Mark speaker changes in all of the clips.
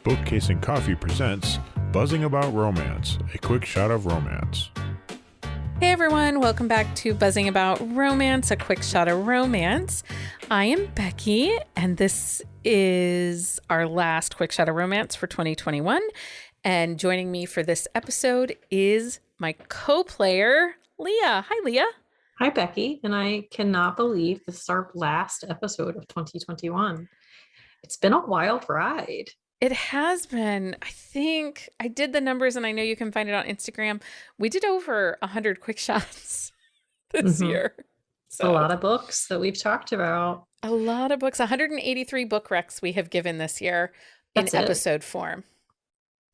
Speaker 1: Bookcase and Coffee presents Buzzing About Romance, a quick shot of romance.
Speaker 2: Hey everyone, welcome back to Buzzing About Romance, a quick shot of romance. I am Becky, and this is our last quick shot of romance for 2021. And joining me for this episode is my co-player, Leah. Hi, Leah.
Speaker 3: Hi, Becky. And I cannot believe this is our last episode of 2021. It's been a wild ride.
Speaker 2: It has been. I think I did the numbers, and I know you can find it on Instagram. We did over 100 quick shots this year. So
Speaker 3: a lot of books that we've talked about.
Speaker 2: A lot of books. 183 book recs we have given this year in episode form.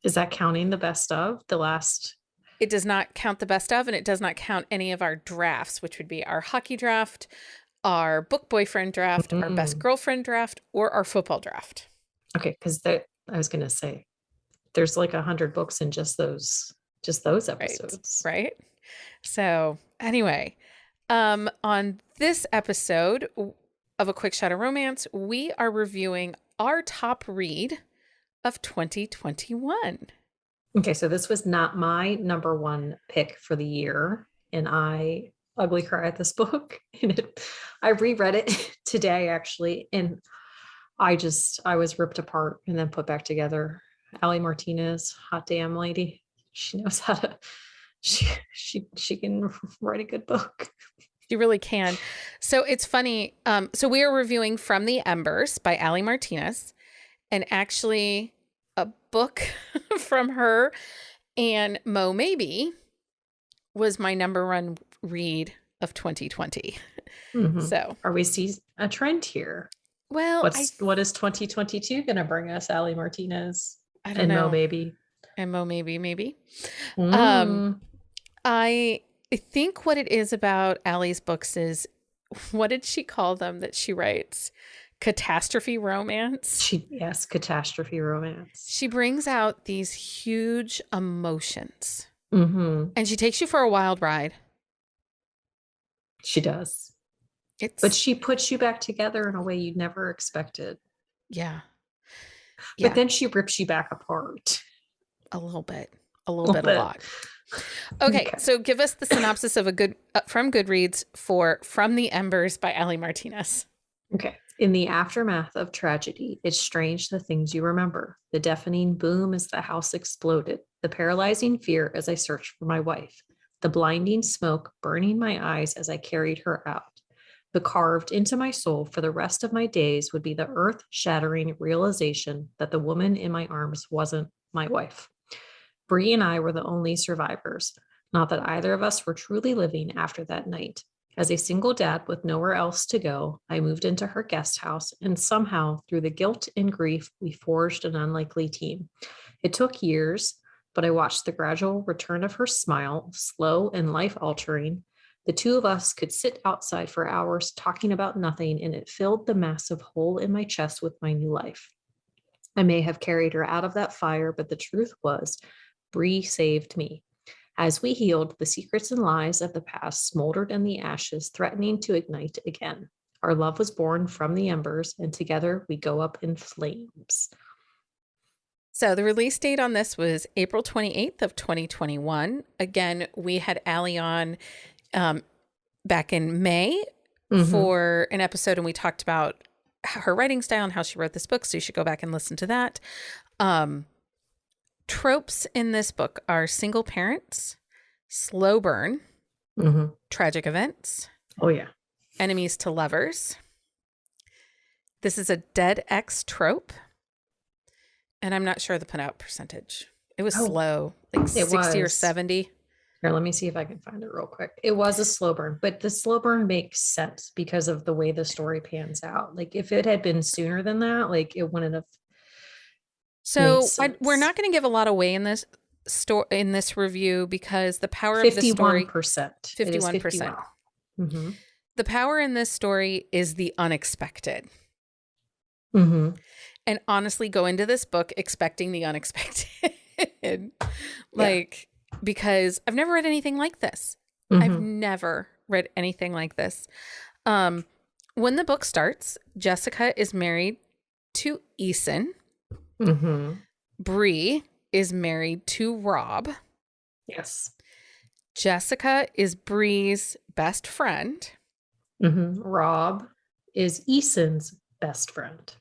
Speaker 3: Is that counting the best of the last?
Speaker 2: It does not count the best of, and it does not count any of our drafts, which would be our hockey draft, our book boyfriend draft, our best girlfriend draft, or our football draft.
Speaker 3: Okay, because I was going to say, there's like 100 books in just those episodes.
Speaker 2: Right. So anyway, on this episode of A Quick Shot of Romance, we are reviewing our top read of 2021.
Speaker 3: Okay, so this was not my number one pick for the year, and I ugly cry at this book. And I reread it today, actually, and I was ripped apart and then put back together. Aly Martinez, hot damn lady. She knows how to, she can write a good book.
Speaker 2: She really can. So it's funny. So we are reviewing From the Embers by Aly Martinez, and actually a book from her and Mo Maybe was my number one read of 2020. So
Speaker 3: are we seeing a trend here?
Speaker 2: Well,
Speaker 3: what is 2022 going to bring us, Aly Martinez?
Speaker 2: I don't know.
Speaker 3: Mo Baby.
Speaker 2: And Mo maybe. I think what it is about Aly's books is, what did she call them that she writes? Catastrophe romance.
Speaker 3: Yes, catastrophe romance.
Speaker 2: She brings out these huge emotions,
Speaker 3: and
Speaker 2: she takes you for a wild ride.
Speaker 3: She does. But she puts you back together in a way you never expected.
Speaker 2: Yeah.
Speaker 3: But then she rips you back apart.
Speaker 2: A little bit. A lot. Okay, so give us the synopsis of from Goodreads for From the Embers by Aly Martinez.
Speaker 3: Okay. In the aftermath of tragedy, it's strange the things you remember. The deafening boom as the house exploded. The paralyzing fear as I searched for my wife. The blinding smoke burning my eyes as I carried her out. The carved into my soul for the rest of my days would be the earth-shattering realization that the woman in my arms wasn't my wife. Bree and I were the only survivors. Not that either of us were truly living after that night. As a single dad with nowhere else to go, I moved into her guest house, and somehow, through the guilt and grief, we forged an unlikely team. It took years, but I watched the gradual return of her smile, slow and life-altering. The two of us could sit outside for hours talking about nothing, and it filled the massive hole in my chest with my new life. I may have carried her out of that fire, but the truth was, Bree saved me. As we healed, the secrets and lies of the past smoldered in the ashes, threatening to ignite again. Our love was born from the embers, and together we go up in flames.
Speaker 2: So the release date on this was April 28th of 2021. Again, we had Aly on back in May for an episode, and we talked about her writing style and how she wrote this book, so you should go back and listen to that. Tropes in this book are single parents, slow burn, tragic events, enemies to lovers. This is a dead ex trope, and I'm not sure the pin-out percentage. It was slow, like 60 or 70.
Speaker 3: Here, let me see if I can find it real quick. It was a slow burn, but the slow burn makes sense because of the way the story pans out. Like, if it had been sooner than that, like, it wouldn't have.
Speaker 2: So we're not going to give a lot away in this review, because the power of the story, 51%. The power in this story is the unexpected. And honestly, go into this book expecting the unexpected. Because I've never read anything like this. I've never read anything like this. When the book starts, Jessica is married to Eason. Bree is married to Rob.
Speaker 3: Yes.
Speaker 2: Jessica is Bree's best friend.
Speaker 3: Rob is Eason's best friend.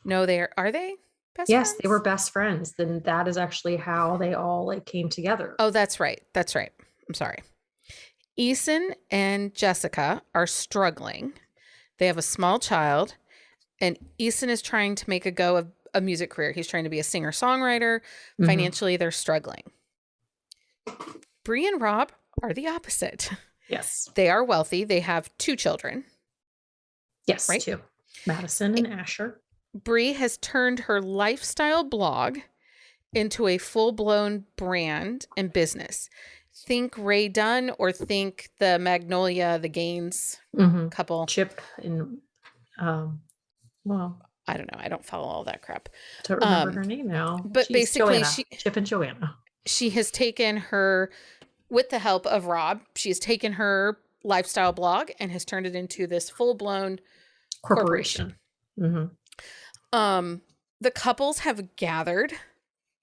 Speaker 2: No, are they best
Speaker 3: yes,
Speaker 2: friends?
Speaker 3: They were best friends. Then that is actually how they all like came together.
Speaker 2: Oh, that's right. That's right. I'm sorry. Eason and Jessica are struggling. They have a small child, and Eason is trying to make a go of a music career. He's trying to be a singer-songwriter. Financially, they're struggling. Bree and Rob are the opposite.
Speaker 3: Yes.
Speaker 2: They are wealthy. They have 2 children.
Speaker 3: Yes,
Speaker 2: right?
Speaker 3: 2. Madison and Asher.
Speaker 2: Bree has turned her lifestyle blog into a full-blown brand and business. Think Ray Dunn or think the Magnolia, the Gaines couple.
Speaker 3: Chip and, well,
Speaker 2: I don't know. I don't follow all that crap.
Speaker 3: I don't remember her name now.
Speaker 2: But basically,
Speaker 3: Chip and Joanna.
Speaker 2: She has taken her, with the help of Rob, she has taken her lifestyle blog and has turned it into this full-blown corporation. The couples have gathered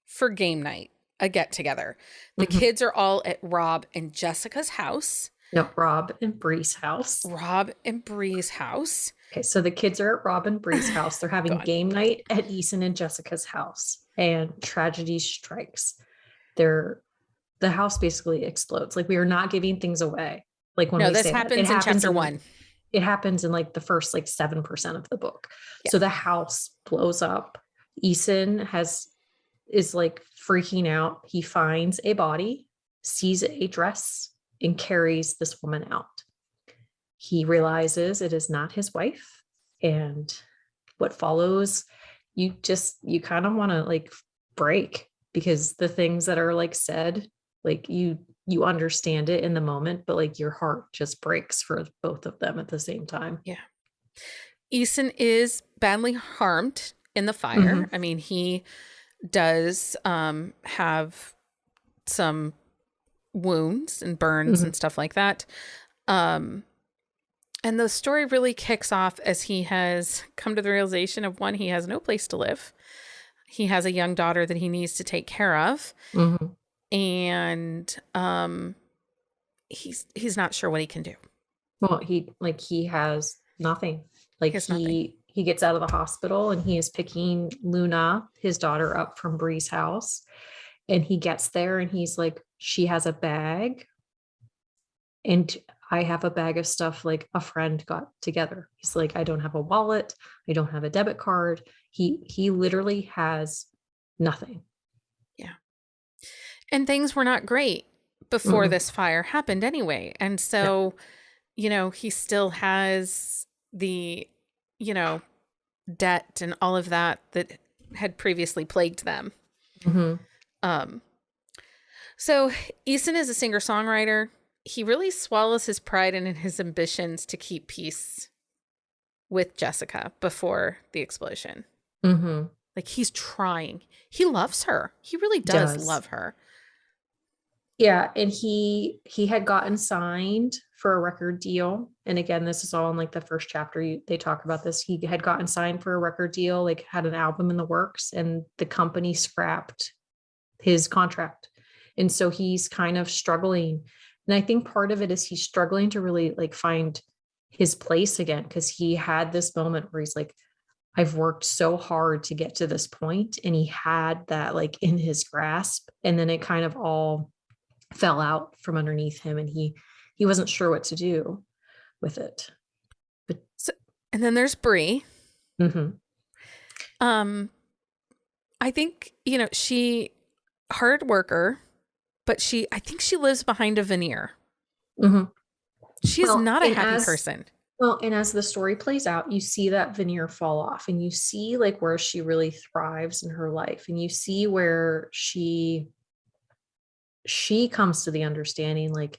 Speaker 2: for game night, a get-together. The kids are all at Rob and Jessica's house.
Speaker 3: No, Rob and Bree's house.
Speaker 2: Rob and Bree's house.
Speaker 3: Okay, so the kids are at Rob and Bree's house. They're having game night at Eason and Jessica's house, and tragedy strikes. The house basically explodes. Like, we are not giving things away. Like, when
Speaker 2: this happens in chapter 1.
Speaker 3: It happens in like the first 7% of the book. Yeah. So the house blows up. Eason is like freaking out. He finds a body, sees a dress, and carries this woman out. He realizes it is not his wife. And what follows, you kind of want to like break, because the things that are like said, like you understand it in the moment, but like your heart just breaks for both of them at the same time.
Speaker 2: Yeah. Eason is badly harmed in the fire. I mean, he does have some wounds and burns and stuff like that. And the story really kicks off as he has come to the realization of, one, he has no place to live. He has a young daughter that he needs to take care of. And he's not sure what he can do.
Speaker 3: Well, he has nothing. Like, he gets out of the hospital and he is picking Luna, his daughter, up from Bree's house. And he gets there and he's like, she has a bag. And I have a bag of stuff like a friend got together. He's like, I don't have a wallet. I don't have a debit card. He literally has nothing.
Speaker 2: Yeah. And things were not great before this fire happened anyway. And so, he still has the, debt and all of that had previously plagued them. So Eason is a singer-songwriter. He really swallows his pride and his ambitions to keep peace with Jessica before the explosion. Like, he's trying. He loves her. He really does love her.
Speaker 3: Yeah. And he had gotten signed for a record deal. And again, this is all in like the first chapter. They talk about this. He had gotten signed for a record deal, like had an album in the works, and the company scrapped his contract. And so he's kind of struggling. And I think part of it is he's struggling to really like find his place again, because he had this moment where he's like, I've worked so hard to get to this point, and he had that like in his grasp, and then it kind of all fell out from underneath him, and he wasn't sure what to do with it. But
Speaker 2: and then there's Bree. I think, she hard worker, but I think she lives behind a veneer. She's not a happy person.
Speaker 3: Well, and as the story plays out, you see that veneer fall off, and you see like where she really thrives in her life, and you see where she comes to the understanding, like,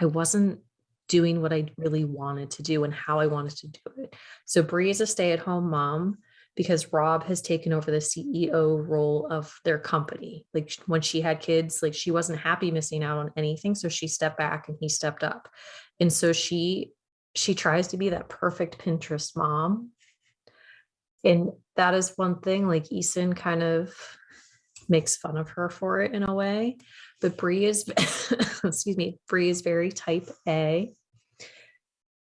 Speaker 3: I wasn't doing what I really wanted to do and how I wanted to do it. So Bree is a stay-at-home mom because Rob has taken over the CEO role of their company. Like, when she had kids, like, she wasn't happy missing out on anything. So she stepped back and he stepped up. And so she tries to be that perfect Pinterest mom. And that is one thing, like, Eason kind of makes fun of her for it in a way. But Bree is, excuse me, Bree is very type A,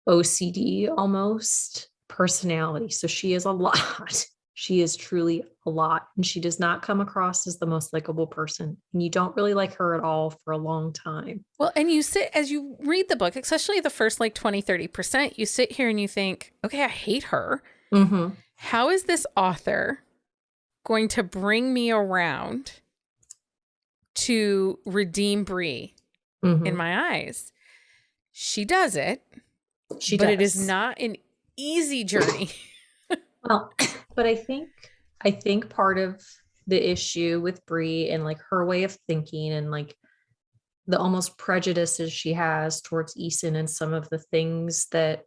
Speaker 3: OCD almost personality. So she is a lot. She is truly a lot. And she does not come across as the most likable person. And you don't really like her at all for a long time.
Speaker 2: Well, and you sit, as you read the book, especially the first like 20, 30%, you sit here and you think, okay, I hate her. Mm-hmm. How is this author going to bring me around to redeem Bree in my eyes? She does it. But it is not an easy journey.
Speaker 3: Well, but I think part of the issue with Bree and like her way of thinking and like the almost prejudices she has towards Eason and some of the things that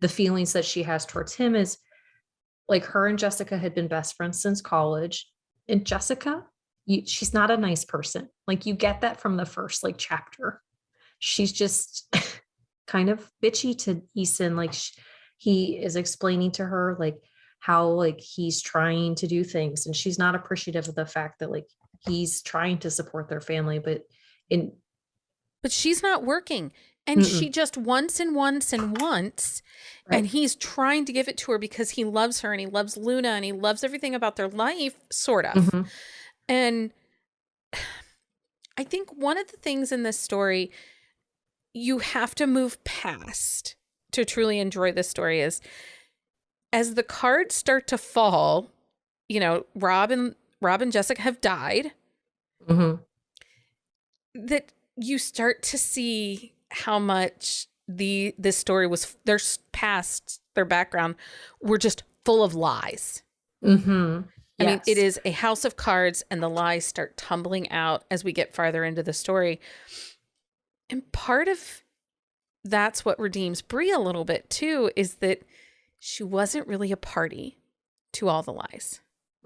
Speaker 3: the feelings that she has towards him is like her and Jessica had been best friends since college. And Jessica, she's not a nice person. Like you get that from the first like chapter. She's just kind of bitchy to Eason. Like he is explaining to her like how like he's trying to do things and she's not appreciative of the fact that like he's trying to support their family, but
Speaker 2: she's not working. And she just wants and wants and wants. Right. And he's trying to give it to her because he loves her and he loves Luna and he loves everything about their life, sort of. Mm-hmm. And I think one of the things in this story you have to move past to truly enjoy this story is as the cards start to fall, you know, Rob and Jessica have died. Mm-hmm. That you start to see how much this story was, their past, their background were just full of lies. Mm-hmm. I mean, it is a house of cards and the lies start tumbling out as we get farther into the story. And part of that's what redeems Bree a little bit too, is that she wasn't really a party to all the lies.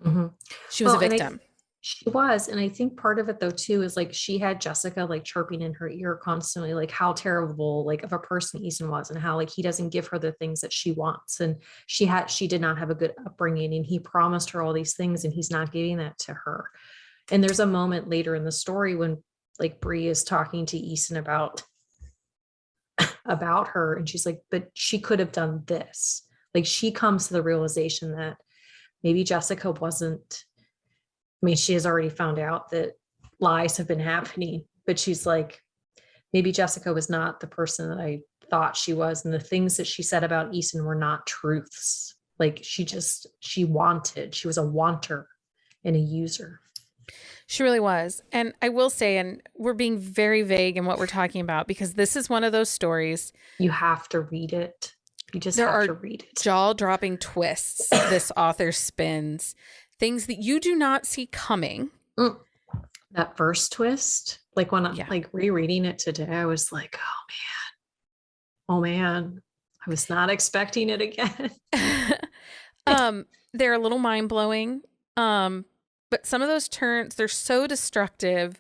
Speaker 2: Mm-hmm. She was a victim.
Speaker 3: She was. And I think part of it though too is like she had Jessica like chirping in her ear constantly, like how terrible like of a person Eason was and how like he doesn't give her the things that she wants. And she did not have a good upbringing and he promised her all these things and he's not giving that to her. And there's a moment later in the story when like Bree is talking to Eason about her and she's like, but she could have done this. Like she comes to the realization that maybe Jessica wasn't, I mean, she has already found out that lies have been happening, but she's like, maybe Jessica was not the person that I thought she was. And the things that she said about Eason were not truths. Like she was a wanter and a user.
Speaker 2: She really was. And I will say, and we're being very vague in what we're talking about because this is one of those stories.
Speaker 3: You have to read it. You just have to read it.
Speaker 2: Jaw-dropping twists this author spins. Things that you do not see coming.
Speaker 3: That first twist, like when I'm like rereading it today, I was like, oh man, I was not expecting it again.
Speaker 2: They're a little mind-blowing. But some of those turns, they're so destructive,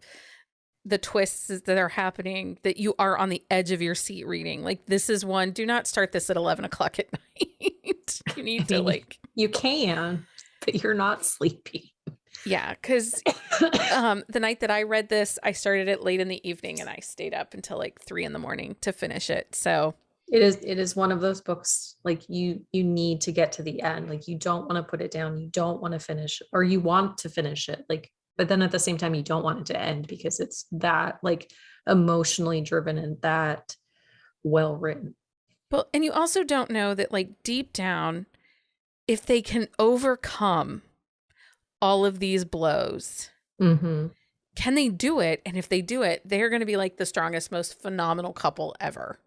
Speaker 2: the twists that are happening, that you are on the edge of your seat reading. Like this is one, do not start this at 11 o'clock at night. You need to like...
Speaker 3: You can, but you're not sleepy.
Speaker 2: Yeah, because the night that I read this, I started it late in the evening and I stayed up until like 3 a.m. to finish it. So
Speaker 3: it is one of those books like you need to get to the end. Like you don't want to put it down. You don't want to finish, or you want to finish it. Like, but then at the same time, you don't want it to end because it's that like emotionally driven and that well written.
Speaker 2: Well, and you also don't know that like deep down, if they can overcome all of these blows, can they do it? And if they do it, they're going to be like the strongest, most phenomenal couple ever.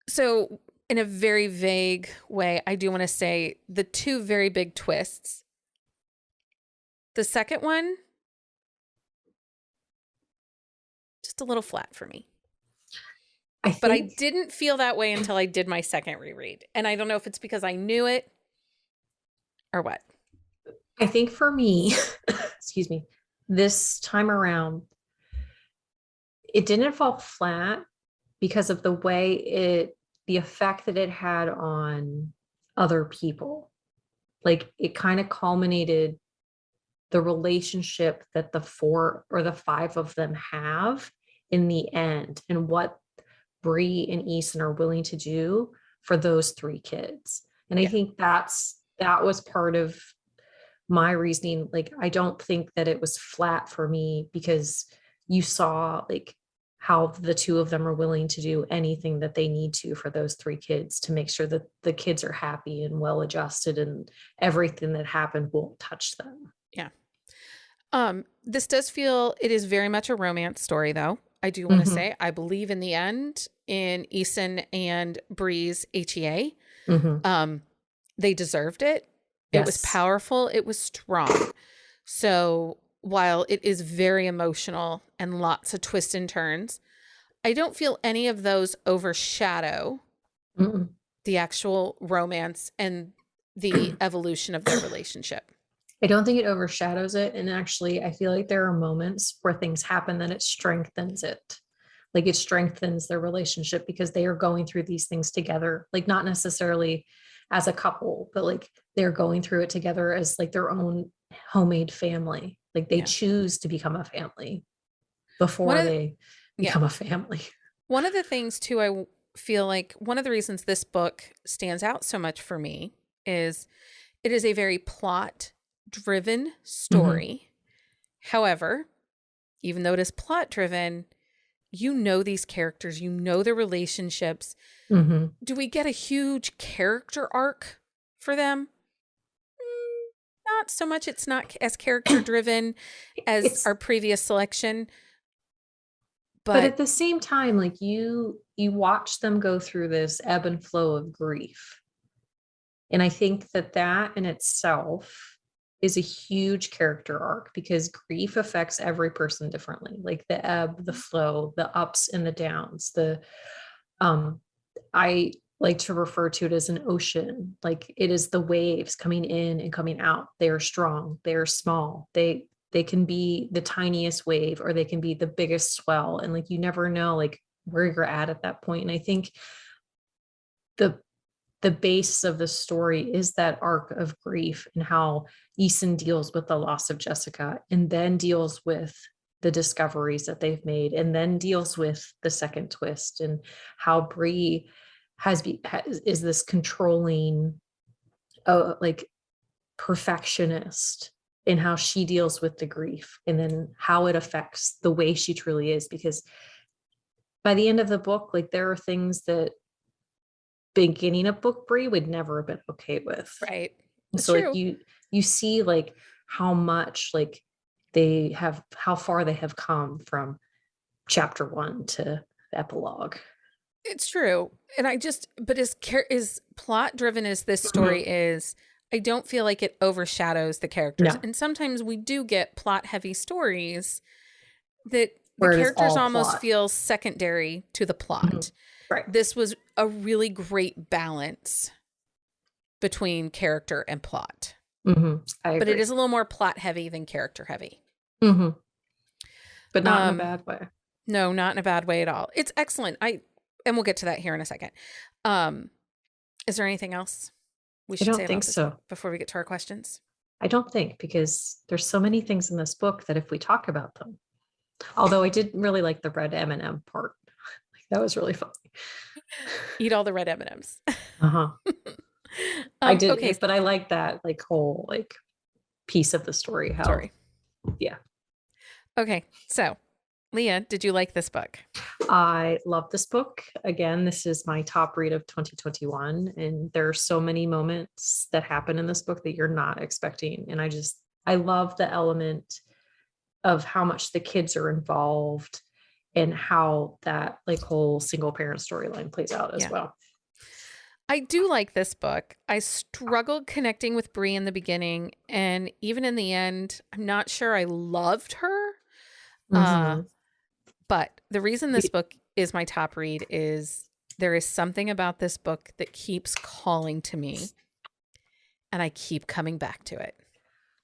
Speaker 2: So in a very vague way, I do want to say the two very big twists. The second one, just a little flat for me. But I didn't feel that way until I did my second reread. And I don't know if it's because I knew it or what.
Speaker 3: I think for me, excuse me, this time around, it didn't fall flat because of the way the effect that it had on other people. like it kind of culminated the relationship that the 4 or the 5 of them have in the end, and what Bree and Easton are willing to do for those 3 kids. And I think that was part of my reasoning. Like, I don't think that it was flat for me, because you saw like how the 2 of them are willing to do anything that they need to for those 3 kids to make sure that the kids are happy and well adjusted, and everything that happened won't touch them.
Speaker 2: Yeah. This does feel, it is very much a romance story, though. I do want to say, I believe in the end in Easton and Bree's HEA. They deserved it. Yes. It was powerful. It was strong. So while it is very emotional and lots of twists and turns, I don't feel any of those overshadow the actual romance and the evolution of their relationship.
Speaker 3: I don't think it overshadows it. And actually, I feel like there are moments where things happen that it strengthens it. Like, it strengthens their relationship because they are going through these things together. Like, not necessarily as a couple, but like they're going through it together as like their own homemade family. Like, they choose to become a family before they become a family.
Speaker 2: One of the things too, I feel like one of the reasons this book stands out so much for me is it is a very plot-driven story. However, even though it is plot-driven, you know these characters, you know their relationships. Do we get a huge character arc for them? Not so much. It's not as character-driven as our previous selection.
Speaker 3: But at the same time, like you watch them go through this ebb and flow of grief. And I think that in itself is a huge character arc, because grief affects every person differently. Like the ebb, the flow, the ups and the downs. I like to refer to it as an ocean. Like, it is the waves coming in and coming out. They are strong. They are small. They can be the tiniest wave, or they can be the biggest swell. And like, you never know like where you're at that point. And I think the base of the story is that arc of grief, and how Easton deals with the loss of Jessica, and then deals with the discoveries that they've made, and then deals with the second twist, and how Bree is this controlling, like perfectionist, in how she deals with the grief, and then how it affects the way she truly is. Because by the end of the book, like, there are things that beginning of book Bree would never have been okay with.
Speaker 2: Right.
Speaker 3: So like you see like how much like how far they have come from chapter 1 to epilogue.
Speaker 2: It's true. And but as plot driven as this story is, I don't feel like it overshadows the characters. No. And sometimes we do get plot heavy stories that the characters almost feel secondary to the plot.
Speaker 3: Right.
Speaker 2: This was a really great balance between character and plot. But it is a little more plot heavy than character heavy.
Speaker 3: But not in a bad way.
Speaker 2: No, not in a bad way at all. It's excellent. And we'll get to that here in a second. Is there anything else we should say about this before we get to our questions?
Speaker 3: I don't think, because there's so many things in this book that if we talk about them, although I did really like the red M&M part. That was really funny.
Speaker 2: Eat all the red M&Ms.
Speaker 3: I did, okay, but I like that like whole like piece of the story. Yeah.
Speaker 2: Okay, so Leah, did you like this book?
Speaker 3: I love this book. Again, this is my top read of 2021, and there are so many moments that happen in this book that you're not expecting. And I love the element of how much the kids are involved, and how that like whole single parent storyline plays out as well.
Speaker 2: I do like this book. I struggled connecting with Bree in the beginning, and even in the end, I'm not sure I loved her. But the reason this book is my top read is there is something about this book that keeps calling to me, and I keep coming back to it.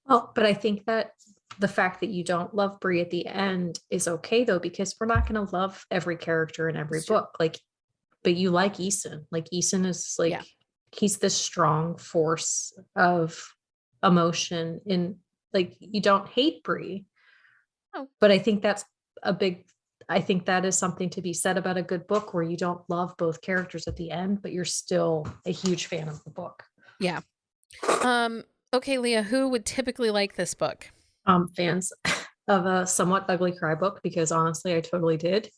Speaker 3: Well, but I think that the fact that you don't love Bree at the end is okay though, because we're not going to love every character in every book. Like, but you like Easton. Like, Easton is like he's this strong force of emotion in, like, you don't hate Bree.
Speaker 2: Oh.
Speaker 3: But I think that is something to be said about a good book where you don't love both characters at the end, but you're still a huge fan of the book.
Speaker 2: Yeah. Okay, Leah, who would typically like this book?
Speaker 3: Fans of A Somewhat Ugly Cry book, because honestly, I totally did.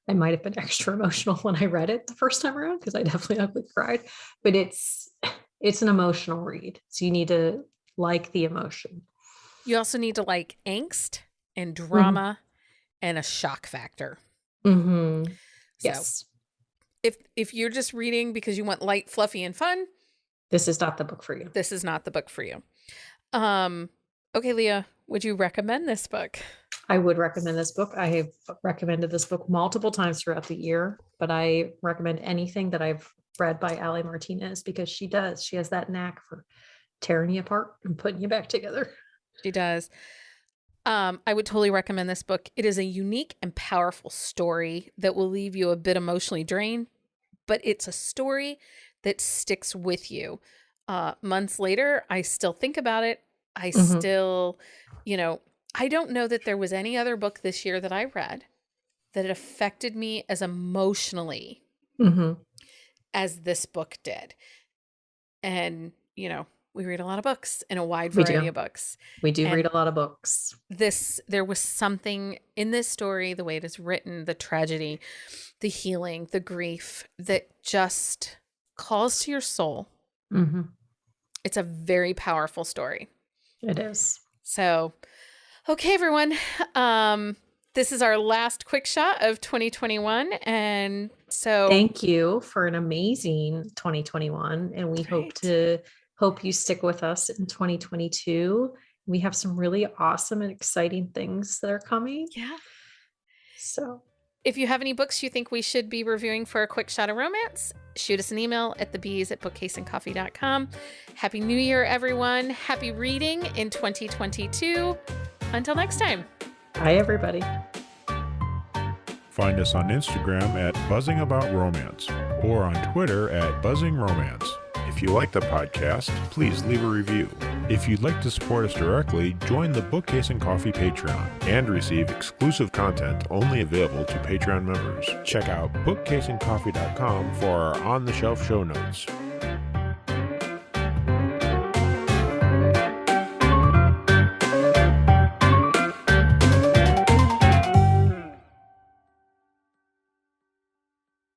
Speaker 3: I might have been extra emotional when I read it the first time around because I definitely ugly cried, but it's an emotional read. So you need to like the emotion.
Speaker 2: You also need to like angst and drama and a shock factor.
Speaker 3: Mm-hmm.
Speaker 2: So
Speaker 3: yes.
Speaker 2: If you're just reading because you want light, fluffy, and fun,
Speaker 3: this is not the book for you.
Speaker 2: This is not the book for you. Okay, Leah, would you recommend this book?
Speaker 3: I would recommend this book. I have recommended this book multiple times throughout the year, but I recommend anything that I've read by Aly Martinez because she has that knack for tearing you apart and putting you back together.
Speaker 2: She does. I would totally recommend this book. It is a unique and powerful story that will leave you a bit emotionally drained, but it's a story that sticks with you. Months later, I still think about it. I still, I don't know that there was any other book this year that I read that affected me as emotionally as this book did. And, we read a lot of books and a wide variety of books.
Speaker 3: We do read a lot of books.
Speaker 2: There was something in this story, the way it is written, the tragedy, the healing, the grief that just calls to your soul. It's a very powerful story.
Speaker 3: It is.
Speaker 2: So, okay, everyone. This is our last quick shot of 2021. And so
Speaker 3: thank you for an amazing 2021. And we hope you stick with us in 2022. We have some really awesome and exciting things that are coming.
Speaker 2: Yeah.
Speaker 3: So
Speaker 2: if you have any books you think we should be reviewing for a quick shot of romance, shoot us an email at thebees@bookcaseandcoffee.com. Happy New Year, everyone. Happy reading in 2022. Until next time.
Speaker 3: Bye, everybody.
Speaker 1: Find us on Instagram at buzzingaboutromance or on Twitter at buzzingromance. If you like the podcast, please leave a review. If you'd like to support us directly, join the Bookcase and Coffee Patreon and receive exclusive content only available to Patreon members. Check out bookcaseandcoffee.com for our on-the-shelf show notes.